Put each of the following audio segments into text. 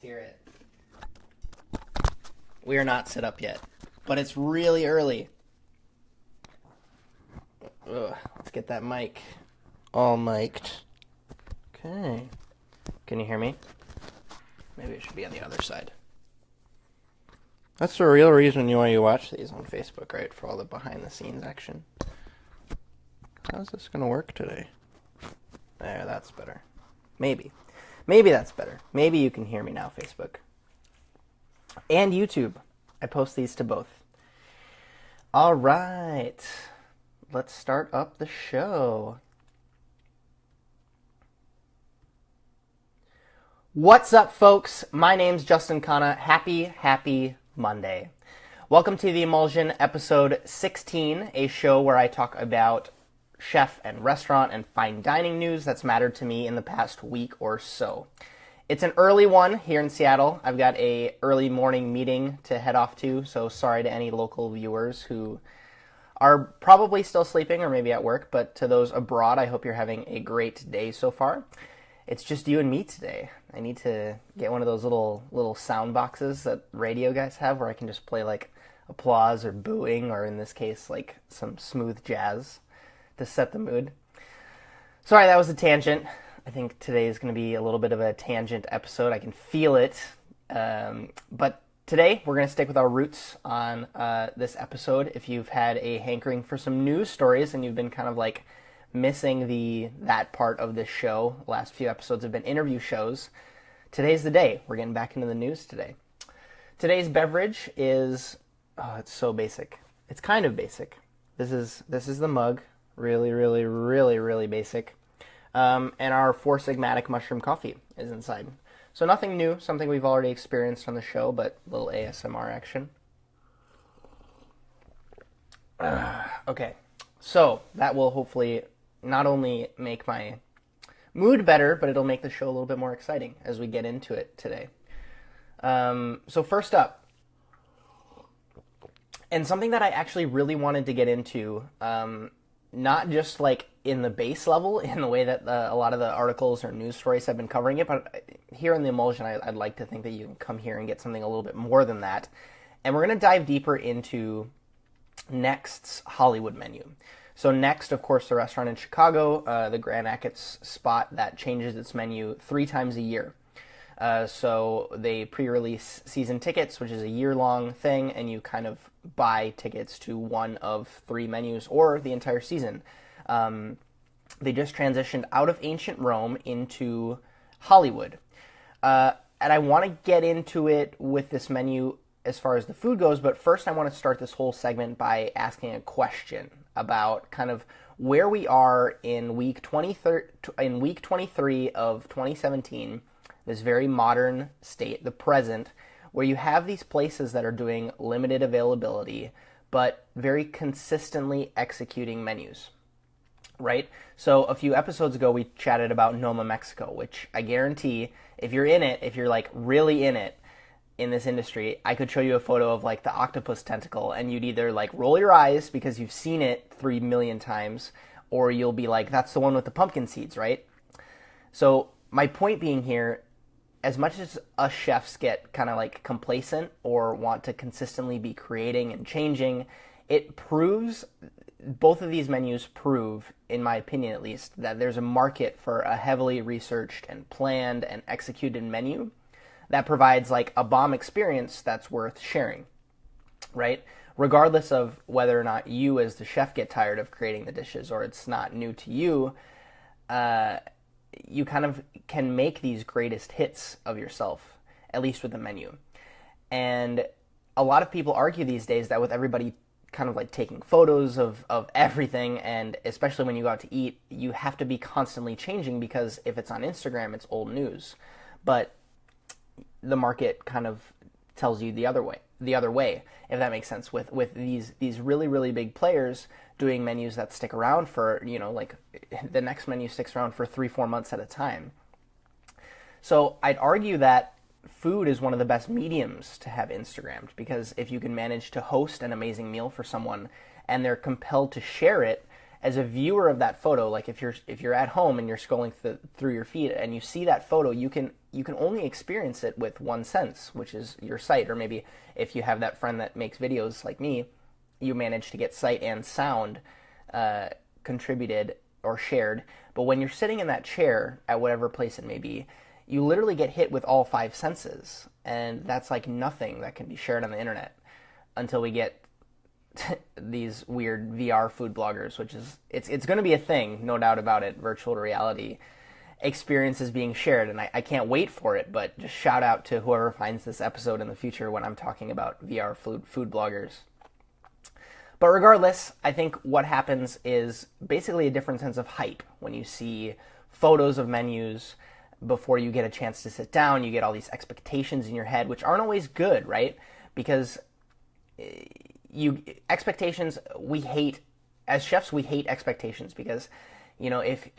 Hear it. We are not set up yet, but it's really early. Ugh, let's get that mic all mic'd. Okay. Can you hear me? Maybe it should be on the other side. That's the real reason why you watch these on Facebook, right? For all the behind-the-scenes action. How's this going to work today? There, that's better. Maybe. Maybe that's better. Maybe you can hear me now, Facebook. And YouTube. I post these to both. All right. Let's start up the show. What's up, folks? My name's Justin Khanna. Happy Monday. Welcome to the Emulsion episode 16, a show where I talk about chef and restaurant and fine dining news that's mattered to me in the past week or so. It's an early one here in Seattle. I've got a early morning meeting to head off to, so sorry to any local viewers who are probably still sleeping or maybe at work, but to those abroad, I hope you're having a great day so far. It's just you and me today. I need to get one of those little sound boxes that radio guys have where I can just play like applause or booing, or in this case like some smooth jazz to set the mood. Sorry, that was a tangent. I think today is going to be a little bit of a tangent episode. I can feel it. But today we're going to stick with our roots on this episode. If you've had a hankering for some news stories and you've been kind of like missing that part of this show, the last few episodes have been interview shows, today's the day. We're getting back into the news today. Today's beverage is, it's so basic. It's kind of basic. This is the mug. Really basic. And our Four Sigmatic mushroom coffee is inside. So nothing new, something we've already experienced on the show, but a little ASMR action. Okay, so that will hopefully not only make my mood better, but it'll make the show a little bit more exciting as we get into it today. So first up, and something that I actually really wanted to get into, not just like in the base level, in the way that a lot of the articles or news stories have been covering it, but here in the Emulsion, I'd like to think that you can come here and get something a little bit more than that. And we're going to dive deeper into Next's Hollywood menu. So Next, of course, the restaurant in Chicago, the Grand Achatz spot that changes its menu 3 times a year. So they pre-release season tickets, which is a year-long thing, and you kind of buy tickets to one of 3 menus or the entire season. They just transitioned out of ancient Rome into Hollywood. And I want to get into it with this menu as far as the food goes, but first I want to start this whole segment by asking a question about kind of where we are in week 23 of 2017, this very modern state, the present, where you have these places that are doing limited availability, but very consistently executing menus, right? So a few episodes ago, we chatted about Noma, Mexico, which I guarantee if you're in it, if you're like really in it, in this industry, I could show you a photo of like the octopus tentacle and you'd either like roll your eyes because you've seen it 3 million times, or you'll be like, that's the one with the pumpkin seeds, right? So my point being here, as much as us chefs get kind of like complacent or want to consistently be creating and changing, it proves, both of these menus prove, in my opinion at least, that there's a market for a heavily researched and planned and executed menu that provides like a bomb experience that's worth sharing, right? Regardless of whether or not you as the chef get tired of creating the dishes or it's not new to you, you kind of can make these greatest hits of yourself, at least with a menu. And a lot of people argue these days that with everybody kind of like taking photos of everything, and especially when you go out to eat, you have to be constantly changing because if it's on Instagram, it's old news. But the market kind of tells you the other way, if that makes sense, with these really big players doing menus that stick around for, like the next menu sticks around for 3-4 months at a time. So I'd argue that food is one of the best mediums to have Instagrammed, because if you can manage to host an amazing meal for someone and they're compelled to share it, as a viewer of that photo, like if you're at home and you're scrolling through your feed and you see that photo, you can you can only experience it with one sense, which is your sight. Or maybe if you have that friend that makes videos like me, you manage to get sight and sound contributed or shared. But when you're sitting in that chair at whatever place it may be, you literally get hit with all five senses. And that's like nothing that can be shared on the internet until we get these weird VR food bloggers, which is, it's going to be a thing, no doubt about it. Virtual reality experiences being shared, and I can't wait for it. But just shout out to whoever finds this episode in the future when I'm talking about VR food bloggers. But regardless, I think what happens is basically a different sense of hype when you see photos of menus before you get a chance to sit down. You get all these expectations in your head, which aren't always good, right? Because expectations, we hate, as chefs, we hate expectations because, you know, if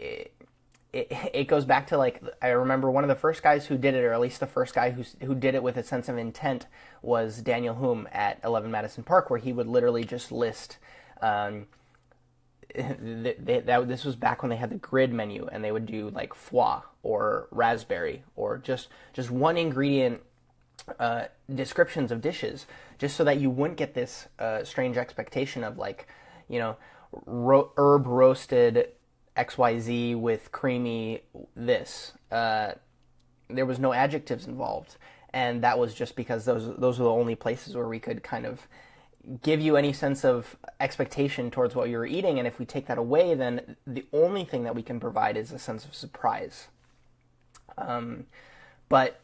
it goes back to, like, I remember one of the first guys who did it, or at least the first guy who did it with a sense of intent, was Daniel Hume at 11 Madison Park, where he would literally just list, this was back when they had the grid menu, and they would do like foie or raspberry or just one ingredient descriptions of dishes, just so that you wouldn't get this strange expectation of, like, you know, herb roasted XYZ with creamy this. There was no adjectives involved, and that was just because those were the only places where we could kind of give you any sense of expectation towards what you were eating. And if we take that away, then the only thing that we can provide is a sense of surprise. But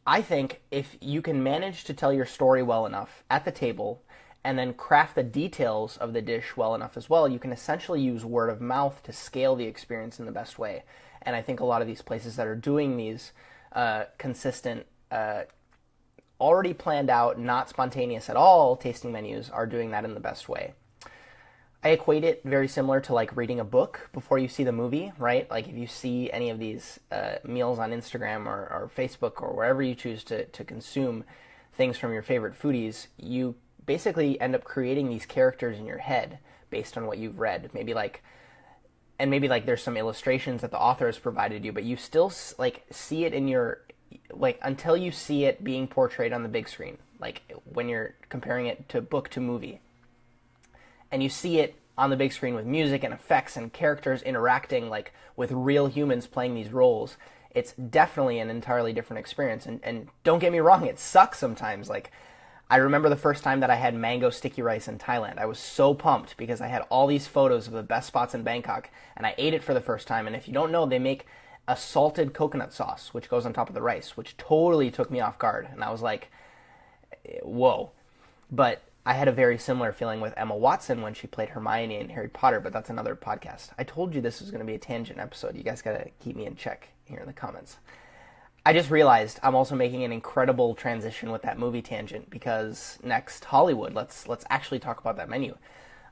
I think if you can manage to tell your story well enough at the table, and then craft the details of the dish well enough as well, you can essentially use word of mouth to scale the experience in the best way. And I think a lot of these places that are doing these consistent, already planned out, not spontaneous at all tasting menus are doing that in the best way. I equate it very similar to like reading a book before you see the movie, right? Like if you see any of these meals on Instagram or Facebook or wherever you choose to consume things from your favorite foodies, you basically end up creating these characters in your head based on what you've read. Maybe like there's some illustrations that the author has provided you, but you still like see it in your, like, until you see it being portrayed on the big screen, like when you're comparing it to book to movie, and you see it on the big screen with music and effects and characters interacting like with real humans playing these roles, it's definitely an entirely different experience. And don't get me wrong, it sucks sometimes. Like, I remember the first time that I had mango sticky rice in Thailand. I was so pumped because I had all these photos of the best spots in Bangkok, and I ate it for the first time. And if you don't know, they make a salted coconut sauce, which goes on top of the rice, which totally took me off guard. And I was like, whoa. But I had a very similar feeling with Emma Watson when she played Hermione in Harry Potter, but that's another podcast. I told you this was going to be a tangent episode. You guys got to keep me in check here in the comments. I just realized I'm also making an incredible transition with that movie tangent, because next, Hollywood. Let's actually talk about that menu.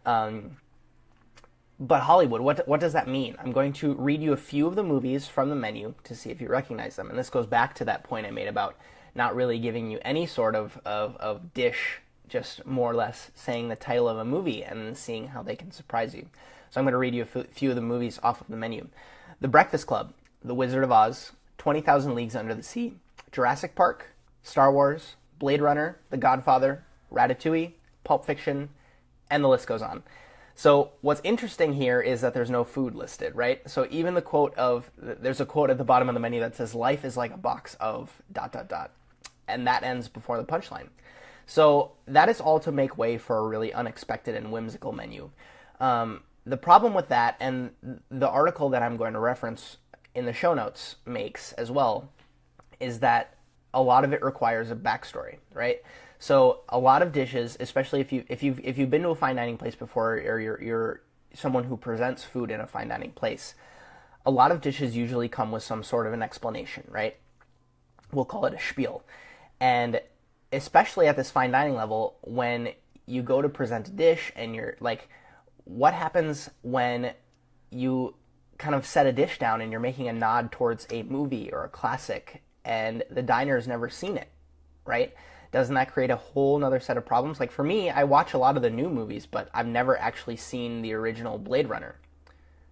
But Hollywood, what does that mean? I'm going to read you a few of the movies from the menu to see if you recognize them. And this goes back to that point I made about not really giving you any sort of dish, just more or less saying the title of a movie and then seeing how they can surprise you. So I'm going to read you a few of the movies off of the menu. The Breakfast Club, The Wizard of Oz, 20,000 Leagues Under the Sea, Jurassic Park, Star Wars, Blade Runner, The Godfather, Ratatouille, Pulp Fiction, and the list goes on. So what's interesting here is that there's no food listed, right? So even the quote there's a quote at the bottom of the menu that says, "Life is like a box of ... And that ends before the punchline. So that is all to make way for a really unexpected and whimsical menu. The problem with that, and the article that I'm going to reference in the show notes makes as well, is that a lot of it requires a backstory, right? So a lot of dishes, especially if you've been to a fine dining place before, or you're someone who presents food in a fine dining place, a lot of dishes usually come with some sort of an explanation, right? We'll call it a spiel. And especially at this fine dining level, when you go to present a dish and you're like, what happens when you kind of set a dish down and you're making a nod towards a movie or a classic and the diner's never seen it, right? Doesn't that create a whole nother set of problems? Like for me, I watch a lot of the new movies, but I've never actually seen the original Blade Runner.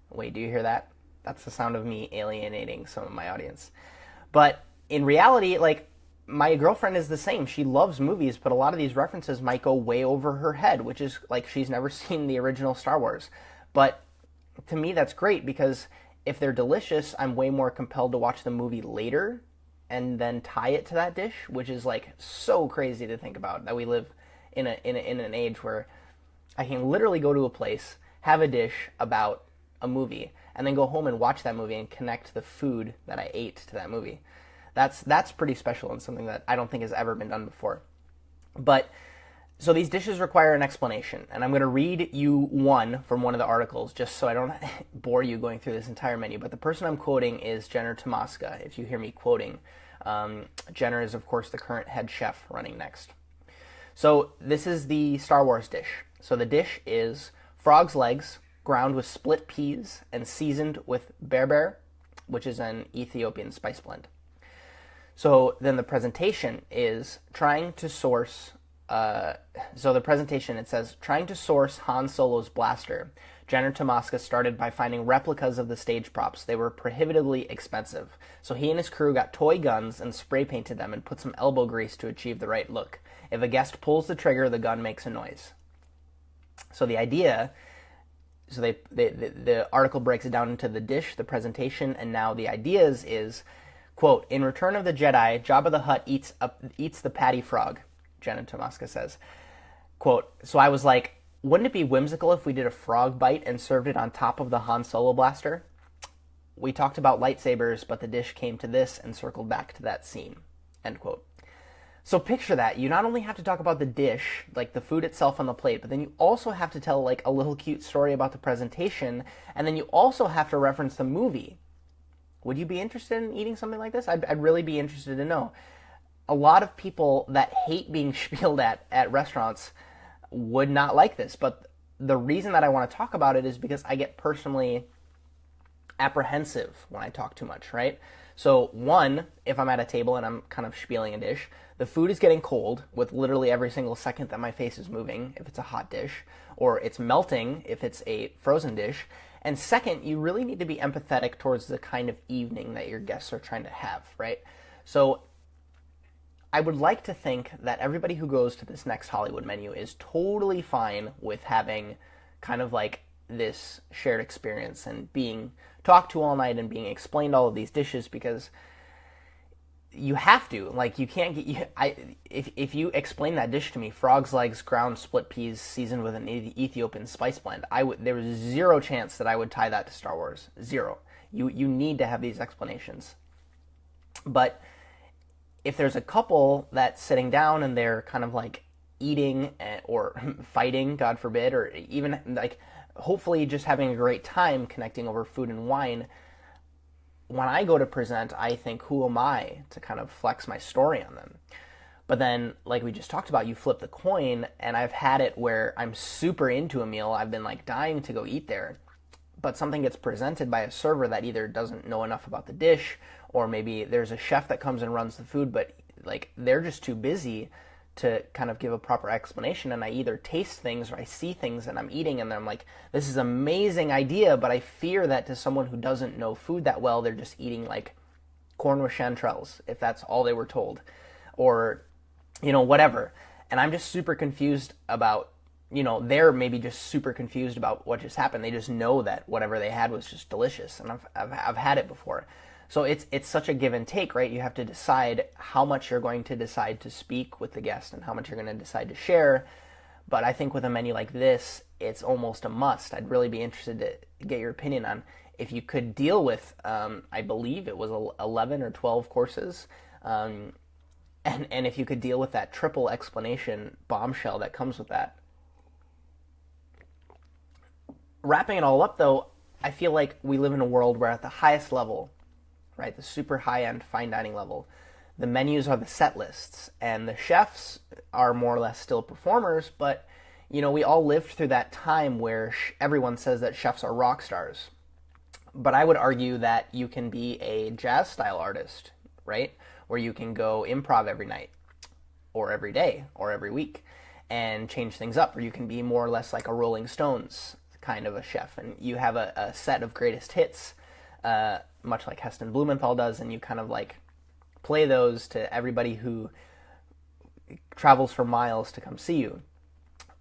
Wait, do you hear that? That's the sound of me alienating some of my audience. But in reality, like, my girlfriend is the same. She loves movies, but a lot of these references might go way over her head, which is like she's never seen the original Star Wars. But to me, that's great because if they're delicious, I'm way more compelled to watch the movie later and then tie it to that dish, which is like so crazy to think about that we live in an age where I can literally go to a place, have a dish about a movie, and then go home and watch that movie and connect the food that I ate to that movie. That's pretty special and something that I don't think has ever been done before. But so these dishes require an explanation, and I'm going to read you one from one of the articles just so I don't bore you going through this entire menu. But the person I'm quoting is Jenner Tomaska, if you hear me quoting. Jenner is, of course, the current head chef running Next. So this is the Star Wars dish. So the dish is frog's legs ground with split peas and seasoned with berber, which is an Ethiopian spice blend. So then the presentation is trying to source... so the presentation, it says, trying to source Han Solo's blaster. Jenner Tomaska started by finding replicas of the stage props. They were prohibitively expensive. So he and his crew got toy guns and spray painted them and put some elbow grease to achieve the right look. If a guest pulls the trigger, the gun makes a noise. So the idea... So the article breaks it down into the dish, the presentation, and now the ideas is, quote, in Return of the Jedi, Jabba the Hutt eats the patty frog, Jenna Tomaska says. Quote, so I was like, wouldn't it be whimsical if we did a frog bite and served it on top of the Han Solo blaster? We talked about lightsabers, but the dish came to this and circled back to that scene, end quote. So picture that. You not only have to talk about the dish, like the food itself on the plate, but then you also have to tell like a little cute story about the presentation, and then you also have to reference the movie. Would you be interested in eating something like this? I'd really be interested to know. A lot of people that hate being spieled at restaurants would not like this, but the reason that I want to talk about it is because I get personally apprehensive when I talk too much, right? So one, if I'm at a table and I'm kind of spieling a dish, the food is getting cold with literally every single second that my face is moving if it's a hot dish, or it's melting if it's a frozen dish. And second, you really need to be empathetic towards the kind of evening that your guests are trying to have, right? So I would like to think that everybody who goes to this Next Hollywood menu is totally fine with having kind of like this shared experience and being talked to all night and being explained all of these dishes, because you have to, like, you can't get, if you explain that dish to me, frog's legs, ground split peas seasoned with an Ethiopian spice blend, there was zero chance that I would tie that to Star Wars. Zero. You need to have these explanations. But if there's a couple that's sitting down and they're kind of like eating or fighting, God forbid, or even like hopefully just having a great time connecting over food and wine, when I go to present, I think, who am I to kind of flex my story on them? But then, like we just talked about, you flip the coin, and I've had it where I'm super into a meal, I've been like dying to go eat there, but something gets presented by a server that either doesn't know enough about the dish, or maybe there's a chef that comes and runs the food, but like they're just too busy to kind of give a proper explanation, and I either taste things or I see things and I'm eating and I'm like, this is an amazing idea, but I fear that to someone who doesn't know food that well, they're just eating like corn with chanterelles, if that's all they were told, or, you know, whatever. And I'm just super confused about, you know, they're maybe just super confused about what just happened. They just know that whatever they had was just delicious, and I've had it before. So it's such a give and take, right? You have to decide how much you're going to decide to speak with the guest and how much you're going to decide to share. But I think with a menu like this, it's almost a must. I'd really be interested to get your opinion on if you could deal with, I believe it was 11 or 12 courses, and if you could deal with that triple explanation bombshell that comes with that. Wrapping it all up, though, I feel like we live in a world where at the highest level, right, the super high-end fine dining level, the menus are the set lists, and the chefs are more or less still performers, but, you know, we all lived through that time where everyone says that chefs are rock stars. But I would argue that you can be a jazz-style artist, right, where you can go improv every night, or every day, or every week, and change things up, or you can be more or less like a Rolling Stones kind of a chef, and you have a set of greatest hits, much like Heston Blumenthal does, and you kind of like play those to everybody who travels for miles to come see you.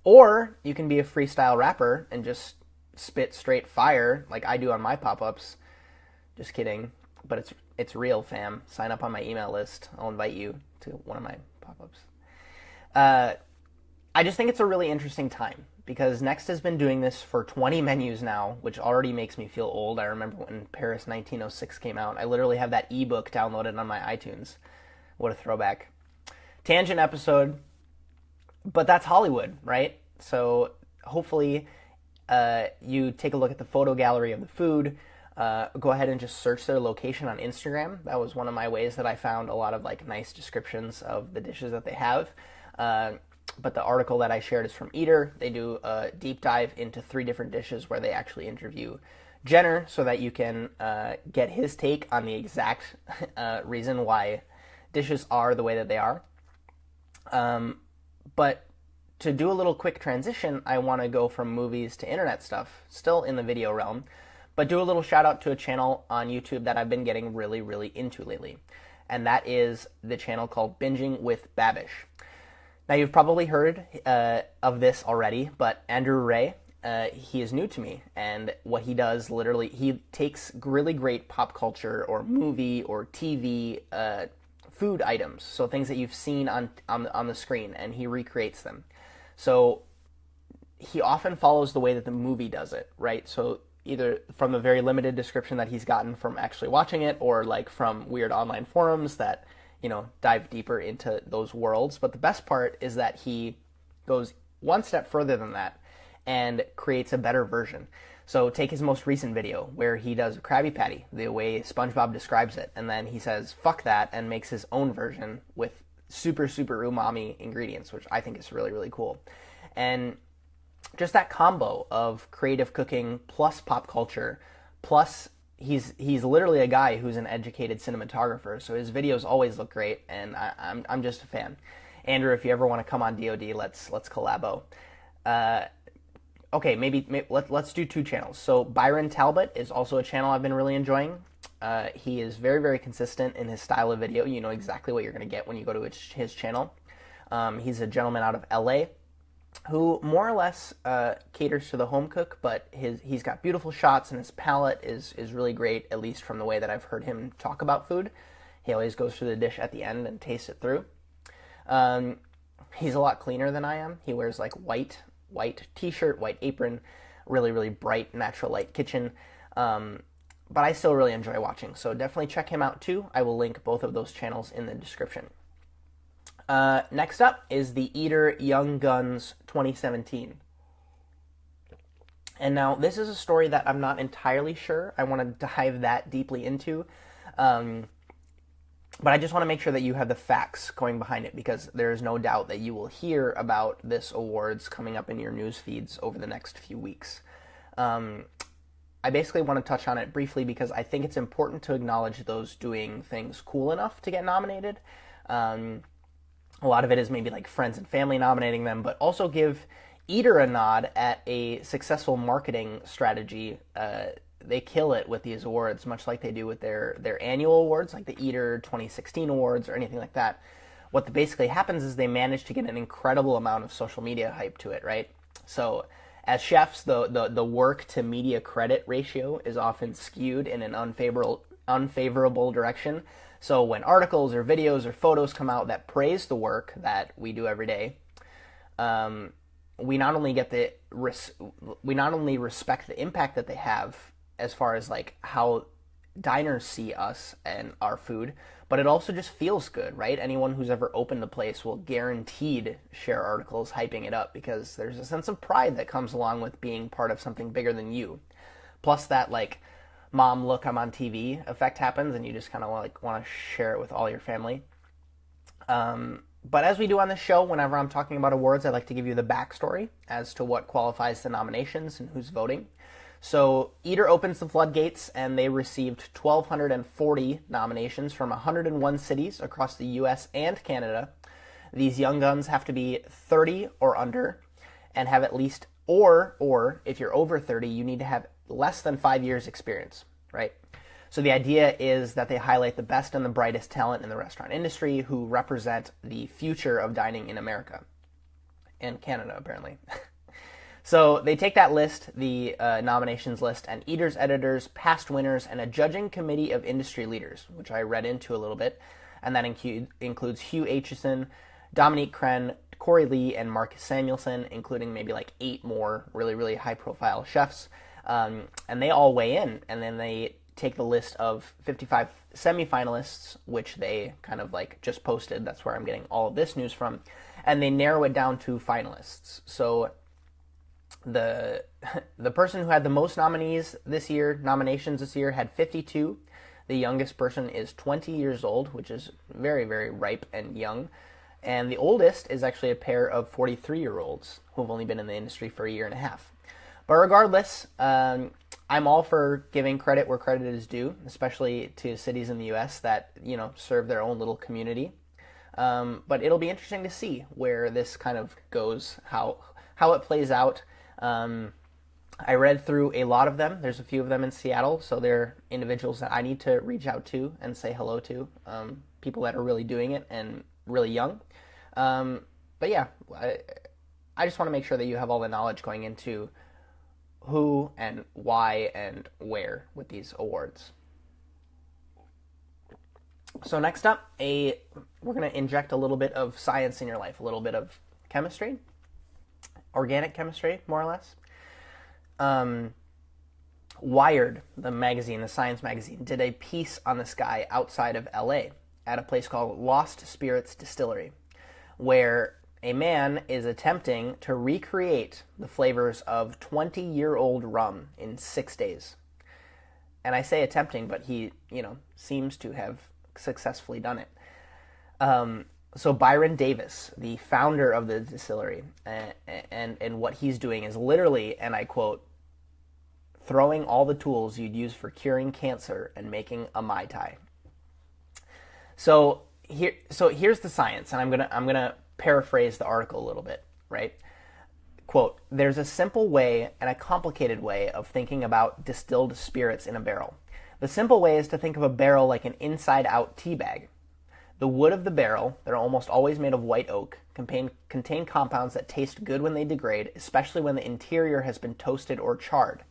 Or you can be a freestyle rapper and just spit straight fire like I do on my pop-ups. Just kidding, but it's real, fam. Sign up on my email list. I'll invite you to one of my pop-ups. I just think it's a really interesting time because Next has been doing this for 20 menus now, which already makes me feel old. I remember when Paris 1906 came out. I literally have that ebook downloaded on my iTunes. What a throwback. Tangent episode, but that's Hollywood, right? So hopefully you take a look at the photo gallery of the food. Go ahead and just search their location on Instagram. That was one of my ways that I found a lot of like nice descriptions of the dishes that they have. But the article that I shared is from Eater. They do a deep dive into 3 different dishes where they actually interview Jenner so that you can get his take on the exact reason why dishes are the way that they are. But to do a little quick transition, I want to go from movies to internet stuff, still in the video realm, but do a little shout out to a channel on YouTube that I've been getting really, really into lately. And that is the channel called Binging with Babish. Now, you've probably heard of this already, but Andrew Ray, he is new to me. And what he does, literally, he takes really great pop culture or movie or TV food items, so things that you've seen on the screen, and he recreates them. So he often follows the way that the movie does it, right? So either from a very limited description that he's gotten from actually watching it, or like from weird online forums that, you know, dive deeper into those worlds. But the best part is that he goes one step further than that and creates a better version. So take his most recent video where he does a Krabby Patty the way SpongeBob describes it, and then he says fuck that and makes his own version with super umami ingredients, which I think is really, really cool. And just that combo of creative cooking plus pop culture plus he's literally a guy who's an educated cinematographer, so his videos always look great, and I'm just a fan. Andrew, if you ever want to come on DoD, let's collabo. Okay, maybe let's do 2 channels. So Byron Talbot is also a channel I've been really enjoying. He is very, very consistent in his style of video. You know exactly what you're going to get when you go to his channel. He's a gentleman out of LA who more or less caters to the home cook, but he's got beautiful shots, and his palate is really great, at least from the way that I've heard him talk about food. He always goes through the dish at the end and tastes it through. He's a lot cleaner than I am. He wears like white t-shirt, white apron, really, really bright natural light kitchen. But I still really enjoy watching, so definitely check him out too. I will link both of those channels in the description. Next up is the Eater Young Guns 2017. And now this is a story that I'm not entirely sure I want to dive that deeply into. But I just want to make sure that you have the facts going behind it, because there is no doubt that you will hear about this awards coming up in your news feeds over the next few weeks. I basically want to touch on it briefly because I think it's important to acknowledge those doing things cool enough to get nominated. A lot of it is maybe like friends and family nominating them, but also give Eater a nod at a successful marketing strategy. They kill it with these awards, much like they do with their annual awards, like the Eater 2016 awards or anything like that. What basically happens is they manage to get an incredible amount of social media hype to it, right? So as chefs, the work to media credit ratio is often skewed in an unfavorable direction. So when articles or videos or photos come out that praise the work that we do every day, we not only respect the impact that they have as far as like how diners see us and our food, but it also just feels good, right? Anyone who's ever opened a place will guaranteed share articles hyping it up, because there's a sense of pride that comes along with being part of something bigger than you. Plus that like mom look, I'm on TV effect happens, and you just kind of like want to share it with all your family. But as we do on this show, whenever I'm talking about awards, I like to give you the backstory as to what qualifies the nominations and who's voting. So Eater opens the floodgates, and they received 1,240 nominations from 101 cities across the U.S. and Canada. These young guns have to be 30 or under and have at least, or if you're over 30, you need to have less than 5 years experience, right? So the idea is that they highlight the best and the brightest talent in the restaurant industry who represent the future of dining in America and Canada, apparently. So they take that list, the nominations list, and eaters, editors, past winners, and a judging committee of industry leaders, which I read into a little bit, and that includes Hugh Aitchison, Dominique Crenn, Corey Lee, and Marcus Samuelson, including maybe like 8 more really, really high-profile chefs. And they all weigh in, and then they take the list of 55 semifinalists, which they kind of like just posted. That's where I'm getting all of this news from. And they narrow it down to finalists. So the person who had the most nominations this year, had 52. The youngest person is 20 years old, which is very, very ripe and young. And the oldest is actually a pair of 43-year-olds who have only been in the industry for a year and a half. But regardless, I'm all for giving credit where credit is due, especially to cities in the U.S. that, serve their own little community. But it'll be interesting to see where this kind of goes, how it plays out. I read through a lot of them. There's a few of them in Seattle, so they're individuals that I need to reach out to and say hello to, people that are really doing it and really young. But yeah, I just want to make sure that you have all the knowledge going into who and why and where with these awards. So next up, we're going to inject a little bit of science in your life, a little bit of chemistry, organic chemistry, more or less. Wired, the science magazine, did a piece on this guy outside of LA at a place called Lost Spirits Distillery, where a man is attempting to recreate the flavors of 20-year-old rum in 6 days. And I say attempting, but he, seems to have successfully done it. So Byron Davis, the founder of the distillery, and what he's doing is literally, and I quote, throwing all the tools you'd use for curing cancer and making a Mai Tai. So here's the science, and I'm gonna paraphrase the article a little bit, right? Quote, there's a simple way and a complicated way of thinking about distilled spirits in a barrel. The simple way is to think of a barrel like an inside-out tea bag. The wood of the barrel, that are almost always made of white oak, contain compounds that taste good when they degrade, especially when the interior has been toasted or charred.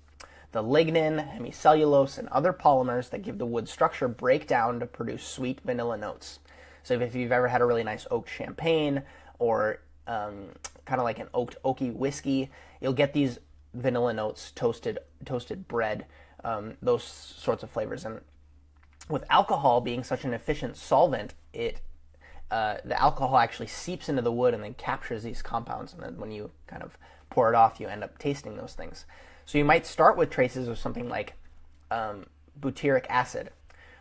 The lignin, hemicellulose, and other polymers that give the wood structure break down to produce sweet vanilla notes. So if you've ever had a really nice oaked champagne or kind of like an oaky whiskey, you'll get these vanilla notes, toasted bread, those sorts of flavors. And with alcohol being such an efficient solvent, the alcohol actually seeps into the wood and then captures these compounds. And then when you kind of pour it off, you end up tasting those things. So you might start with traces of something like butyric acid,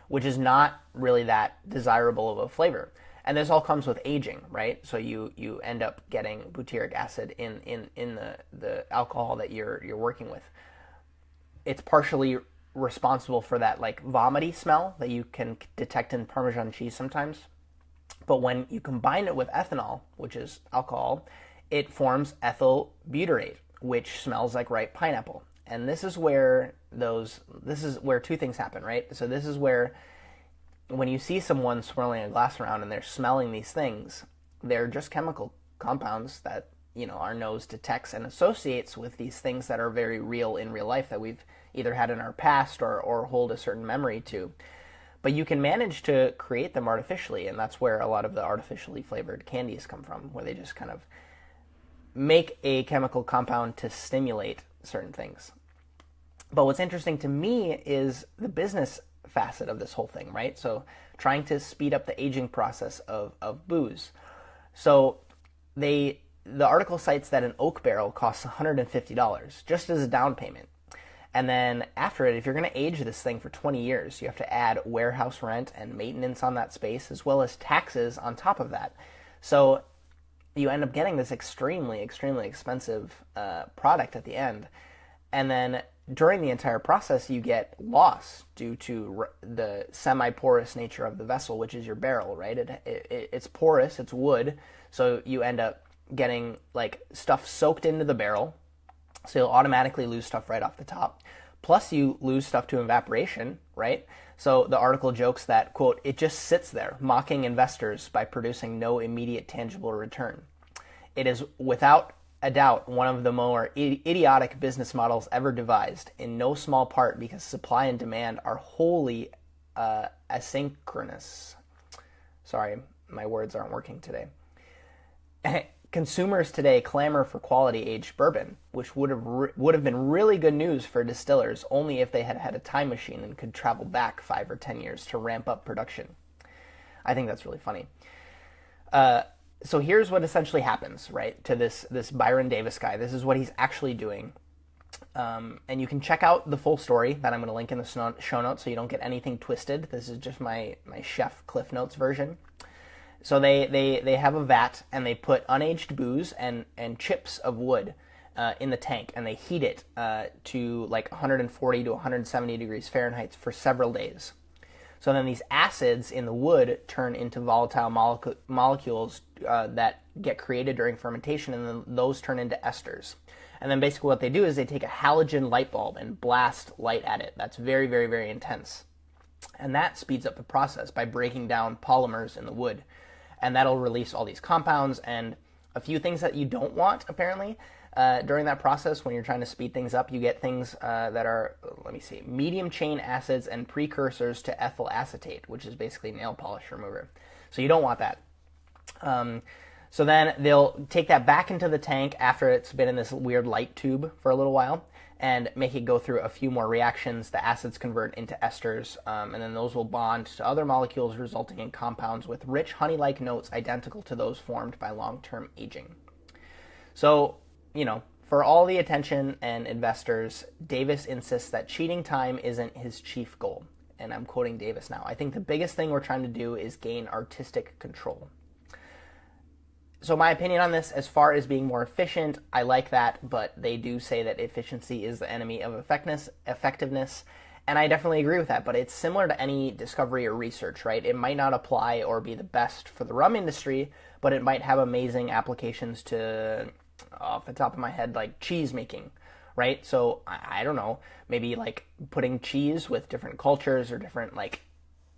which is not really that desirable of a flavor. And this all comes with aging, right? So you end up getting butyric acid in the alcohol that you're working with. It's partially responsible for that like vomity smell that you can detect in Parmesan cheese sometimes. But when you combine it with ethanol, which is alcohol, it forms ethyl butyrate, which smells like ripe pineapple. And this is where two things happen, right? So this is where when you see someone swirling a glass around and they're smelling these things, they're just chemical compounds that, our nose detects and associates with these things that are very real in real life that we've either had in our past or hold a certain memory to. But you can manage to create them artificially, and that's where a lot of the artificially flavored candies come from, where they just kind of make a chemical compound to stimulate certain things. But what's interesting to me is the business facet of this whole thing, right? So trying to speed up the aging process of booze. So the article cites that an oak barrel costs $150 just as a down payment. And then after it, if you're going to age this thing for 20 years, you have to add warehouse rent and maintenance on that space, as well as taxes on top of that. So you end up getting this extremely, extremely expensive product at the end. And then during the entire process, you get loss due to the semi-porous nature of the vessel, which is your barrel, right? It's porous, it's wood, so you end up getting like stuff soaked into the barrel, so you'll automatically lose stuff right off the top. Plus you lose stuff to evaporation, right? So the article jokes that, quote, it just sits there, mocking investors by producing no immediate tangible return. It is without a doubt one of the more idiotic business models ever devised, in no small part because supply and demand are wholly asynchronous. Sorry, my words aren't working today. Consumers today clamor for quality-aged bourbon, which would have been really good news for distillers only if they had had a time machine and could travel back 5 or 10 years to ramp up production. I think that's really funny. So here's what essentially happens, right, to this Byron Davis guy. This is what he's actually doing. And you can check out the full story that I'm going to link in the show notes so you don't get anything twisted. This is just my chef Cliff Notes version. So they have a vat, and they put unaged booze and chips of wood in the tank, and they heat it to like 140 to 170 degrees Fahrenheit for several days. So then these acids in the wood turn into volatile molecules that get created during fermentation, and then those turn into esters. And then basically what they do is they take a halogen light bulb and blast light at it. That's very, very, very intense. And that speeds up the process by breaking down polymers in the wood. And that'll release all these compounds and a few things that you don't want, apparently. During that process, when you're trying to speed things up, you get things that are, medium chain acids and precursors to ethyl acetate, which is basically nail polish remover. So you don't want that. So then they'll take that back into the tank after it's been in this weird light tube for a little while and make it go through a few more reactions. The acids convert into esters, and then those will bond to other molecules, resulting in compounds with rich honey-like notes identical to those formed by long-term aging. So, for all the attention and investors, Davis insists that cheating time isn't his chief goal. And I'm quoting Davis now. I think the biggest thing we're trying to do is gain artistic control. So my opinion on this, as far as being more efficient, I like that, but they do say that efficiency is the enemy of effectiveness, and I definitely agree with that, but it's similar to any discovery or research, right? It might not apply or be the best for the rum industry, but it might have amazing applications to, off the top of my head, like cheese making, right? So, I don't know, maybe like putting cheese with different cultures or different like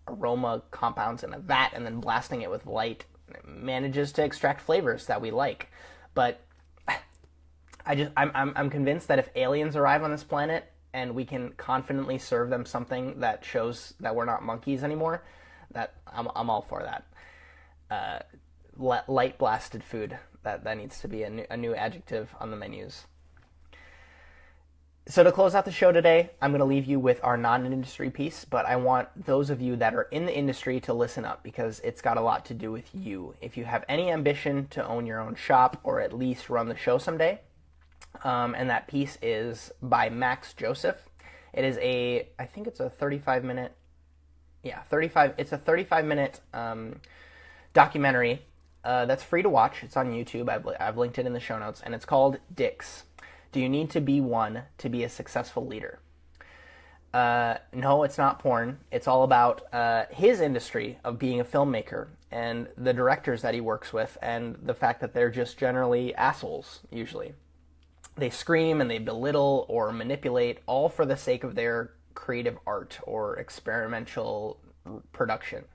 aroma compounds in a vat and then blasting it with light manages to extract flavors that we like. But I'm convinced that if aliens arrive on this planet and we can confidently serve them something that shows that we're not monkeys anymore, that I'm all for that. Light blasted food, that needs to be a new adjective on the menus. So to close out the show today, I'm going to leave you with our non-industry piece, but I want those of you that are in the industry to listen up because it's got a lot to do with you. If you have any ambition to own your own shop or at least run the show someday, and that piece is by Max Joseph. It is I think it's a 35-minute, it's a 35-minute documentary that's free to watch. It's on YouTube. I've linked it in the show notes, and it's called Dicks. Do you need to be one to be a successful leader? No, it's not porn. It's all about his industry of being a filmmaker and the directors that he works with and the fact that they're just generally assholes, usually. They scream and they belittle or manipulate, all for the sake of their creative art or experimental production.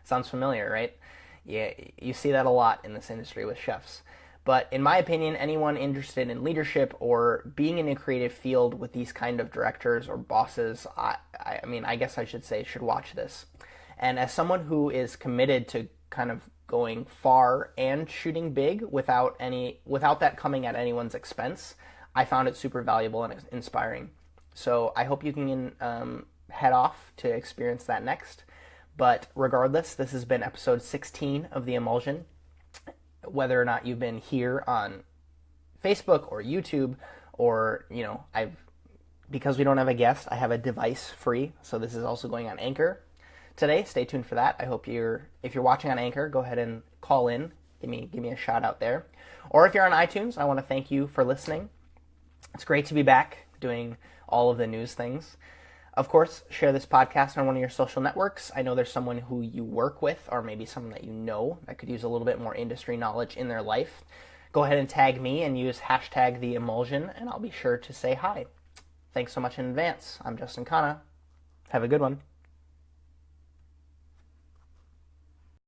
Sounds familiar, right? Yeah, you see that a lot in this industry with chefs. But in my opinion, anyone interested in leadership or being in a creative field with these kind of directors or bosses, I guess I should say, should watch this. And as someone who is committed to kind of going far and shooting big without that coming at anyone's expense, I found it super valuable and inspiring. So I hope you can head off to experience that next. But regardless, this has been episode 16 of The Emulsion. Whether or not you've been here on Facebook or YouTube or, because we don't have a guest, I have a device free. So this is also going on Anchor today. Stay tuned for that. I hope if you're watching on Anchor, go ahead and call in. Give me a shout out there. Or if you're on iTunes, I want to thank you for listening. It's great to be back doing all of the news things. Of course, share this podcast on one of your social networks. I know there's someone who you work with or maybe someone that you know that could use a little bit more industry knowledge in their life. Go ahead and tag me and use hashtag The Emulsion, and I'll be sure to say hi. Thanks so much in advance. I'm Justin Khanna. Have a good one.